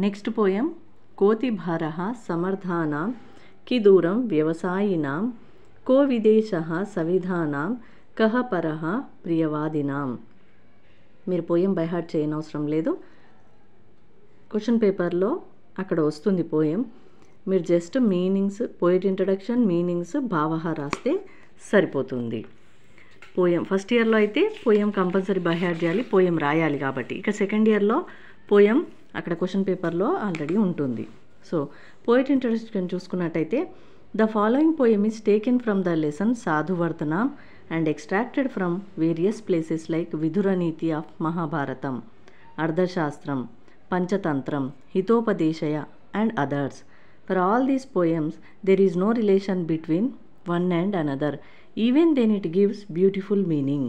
Next poem కోతి భారః సమర్థానాం కి దూరం వ్యవసాయినాం కో విదేశః సవిధానాం కహ పరః ప్రియవాదినాం. మీరు పోయం బై హార్ట్ చేయనవసరం లేదు. క్వశ్చన్ పేపర్లో అక్కడ వస్తుంది పోయం. మీరు just meanings, poet introduction, meanings, భావహ రాస్తే సరిపోతుంది. పోయం ఫస్ట్ ఇయర్లో అయితే పోయం కంపల్సరీ బై హార్ట్ చేయాలి, పోయం రాయాలి కాబట్టి. ఇక సెకండ్ ఇయర్లో పోయం అక్కడ క్వశ్చన్ పేపర్లో ఆల్రెడీ ఉంటుంది. సో పోయిట్ ఇంట్రడక్షన్ చూసుకున్నట్టయితే the following poem is taken from the lesson Sadhuvartanam and extracted from various places like Viduraniti of Mahabharatam, Arthashastram, Panchatantram, హితోపదేశయ and others. For all these poems, there is no relation between one and another, even then it gives beautiful meaning.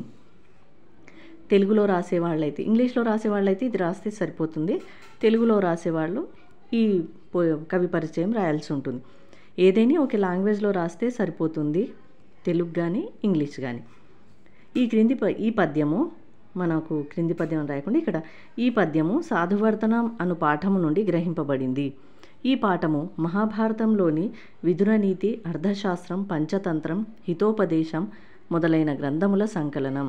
తెలుగులో రాసేవాళ్ళైతే, ఇంగ్లీష్లో రాసేవాళ్ళైతే ఇది రాస్తే సరిపోతుంది. తెలుగులో రాసేవాళ్ళు ఈ కవి పరిచయం రాయాల్సి ఉంటుంది. ఏదైనా ఒక లాంగ్వేజ్లో రాస్తే సరిపోతుంది, తెలుగు కానీ ఇంగ్లీష్ కానీ. ఈ పద్యము మనకు క్రింది పద్యం రాయకుండా ఇక్కడ ఈ పద్యము సాధువర్తనం అను పాఠము నుండి గ్రహింపబడింది. ఈ పాఠము మహాభారతంలోని విదురనీతి, అర్థశాస్త్రం, పంచతంత్రం, హితోపదేశం మొదలైన గ్రంథముల సంకలనం.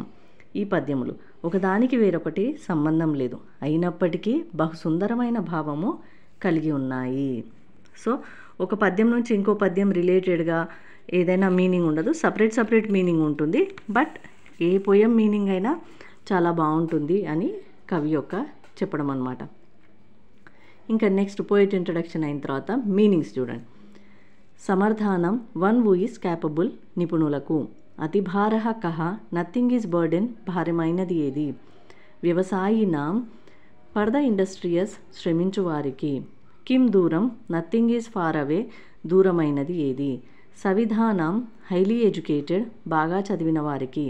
ఈ పద్యములు ఒకదానికి వేరొకటి సంబంధం లేదు, అయినప్పటికీ బహుసుందరమైన భావము కలిగి ఉన్నాయి. సో ఒక పద్యం నుంచి ఇంకో పద్యం రిలేటెడ్గా ఏదైనా మీనింగ్ ఉండదు, సపరేట్ మీనింగ్ ఉంటుంది. బట్ ఏ పోయం మీనింగ్ అయినా చాలా బాగుంటుంది అని కవి యొక్క చెప్పడం అన్నమాట. ఇంకా నెక్స్ట్ పోయిట్ ఇంట్రడక్షన్ అయిన తర్వాత మీనింగ్స్ చూడండి. సమర్థానం వన్ హూ ఈజ్ క్యాపబుల్, నిపుణులకు. అతిభారః కహ, నథింగ్ ఈజ్ బర్డెన్, భారమైనది ఏది. వ్యవసాయినాం, ఫర్ ద ఇండస్ట్రియస్, శ్రమించు వారికి. కిం దూరం, నథింగ్ ఈజ్ ఫార్ అవే, దూరమైనది ఏది. సవిధానం, హైలీ ఎడ్యుకేటెడ్, బాగా చదివిన వారికి.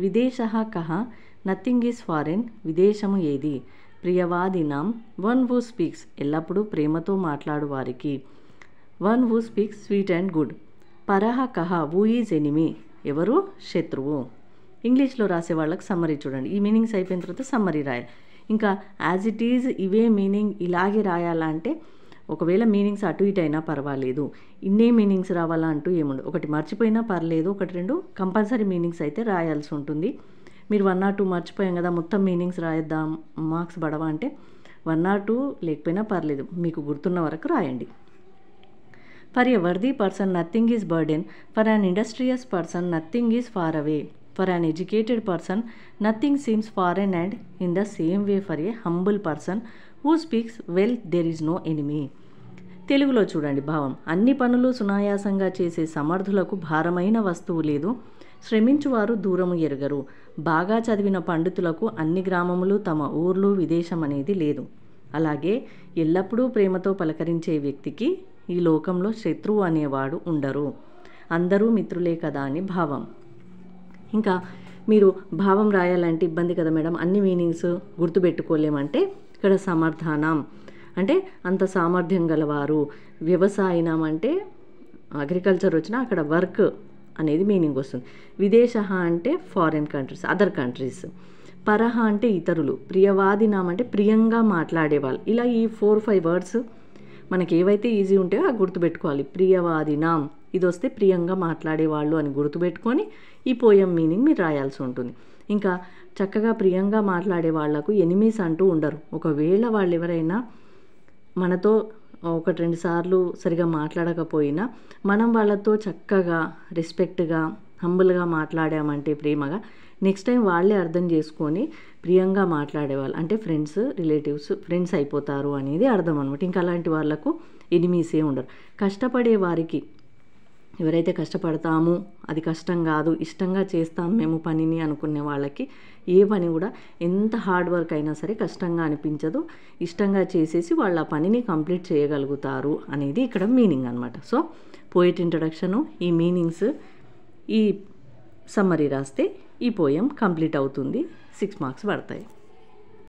విదేశః కహ, నథింగ్ ఈజ్ ఫారెన్, విదేశము ఏది. ప్రియవాదినాం, వన్ హూ స్పీక్స్, ఎల్లప్పుడూ ప్రేమతో మాట్లాడు వారికి. One who speaks sweet and good. పరః కహ, హూ ఈజ్ ఎనిమీ, ఎవరు శత్రువు. ఇంగ్లీష్లో రాసే వాళ్ళకి సమ్మరీ చూడండి. ఈ మీనింగ్స్ అయిపోయిన తర్వాత సమ్మరీ రాయాలి. ఇంకా యాజ్ ఇట్ ఈజ్ ఇవే మీనింగ్ ఇలాగే రాయాలంటే ఒకవేళ మీనింగ్స్ అటు ఇటు అయినా పర్వాలేదు, ఇన్నే మీనింగ్స్ రావాలా అంటూ ఏముండదు. ఒకటి మర్చిపోయినా పర్లేదు, ఒకటి రెండు కంపల్సరీ మీనింగ్స్ అయితే రాయాల్సి ఉంటుంది. మీరు 1 or 2 మర్చిపోయాం కదా, మొత్తం మీనింగ్స్ రాయద్దాం, మార్క్స్ పడవా అంటే 1 or 2 లేకపోయినా పర్లేదు, మీకు గుర్తున్న వరకు రాయండి. For a worthy person nothing is burden, for an industrious person nothing is far away, for an educated person nothing seems foreign, and in the same way for a humble person who speaks well there is no enemy. తెలుగులో చూడండి భావం. అన్ని పనులు సునాయాసంగా చేసే సమర్థులకు భారమైన వస్తువు లేదు, శ్రమించువారు దూరము ఎరగరు. బాగా చదివిన పండితులకు అన్ని గ్రామములు తమ ఊర్లు, విదేశం అనేది లేదు. అలాగే ఎల్లప్పుడూ ప్రేమతో పలకరించే వ్యక్తికి ఈ లోకంలో శత్రువు అనేవాడు ఉండరు, అందరూ మిత్రులే కదా అని భావం. ఇంకా మీరు భావం రాయాలంటే ఇబ్బంది కదా మేడం, అన్ని మీనింగ్స్ గుర్తుపెట్టుకోలేమంటే ఇక్కడ సమర్థానం అంటే అంత సామర్థ్యం గలవారు. వ్యవసాయనం అంటే అగ్రికల్చర్ వచ్చినా అక్కడ వర్క్ అనేది మీనింగ్ వస్తుంది. విదేశః అంటే ఫారిన్ కంట్రీస్, అదర్ కంట్రీస్. పరహ అంటే ఇతరులు. ప్రియవాదినాం అంటే ప్రియంగా మాట్లాడేవాళ్ళు. ఇలా ఈ 4-5 వర్డ్స్ మనకి ఏవైతే ఈజీ ఉంటాయో అవి గుర్తుపెట్టుకోవాలి. ప్రియవాదినాం ఇది వస్తే ప్రియంగా మాట్లాడేవాళ్ళు అని గుర్తుపెట్టుకొని ఈ పోయం మీనింగ్ మీరు రాయాల్సి ఉంటుంది. ఇంకా చక్కగా ప్రియంగా మాట్లాడే వాళ్లకు ఎనిమీస్ అంటూ ఉండరు. ఒకవేళ వాళ్ళు ఎవరైనా మనతో 1-2 సార్లు సరిగా మాట్లాడకపోయినా మనం వాళ్ళతో చక్కగా రెస్పెక్ట్గా హంబుల్గా మాట్లాడామంటే ప్రేమగా, నెక్స్ట్ టైం వాళ్ళే అర్థం చేసుకొని ప్రియంగా మాట్లాడేవాళ్ళు అంటే ఫ్రెండ్స్, రిలేటివ్స్, ఫ్రెండ్స్ అయిపోతారు అనేది అర్థం అనమాట. ఇంకా అలాంటి వాళ్ళకు ఎనిమీసే ఉండరు. కష్టపడే వారికి, ఎవరైతే కష్టపడతాము అది కష్టం కాదు ఇష్టంగా చేస్తాం మేము పనిని అనుకునే వాళ్ళకి ఏ పని కూడా ఎంత హార్డ్ వర్క్ అయినా సరే కష్టంగా అనిపించదు, ఇష్టంగా చేసేసి వాళ్ళ పనిని కంప్లీట్ చేయగలుగుతారు అనేది ఇక్కడ మీనింగ్ అనమాట. సో పోయిట్ ఇంట్రడక్షను, ఈ మీనింగ్స్, ఈ సమ్మరీ రాస్తే ఈ పోయం కంప్లీట్ అవుతుంది. 6 మార్క్స్ పడతాయి.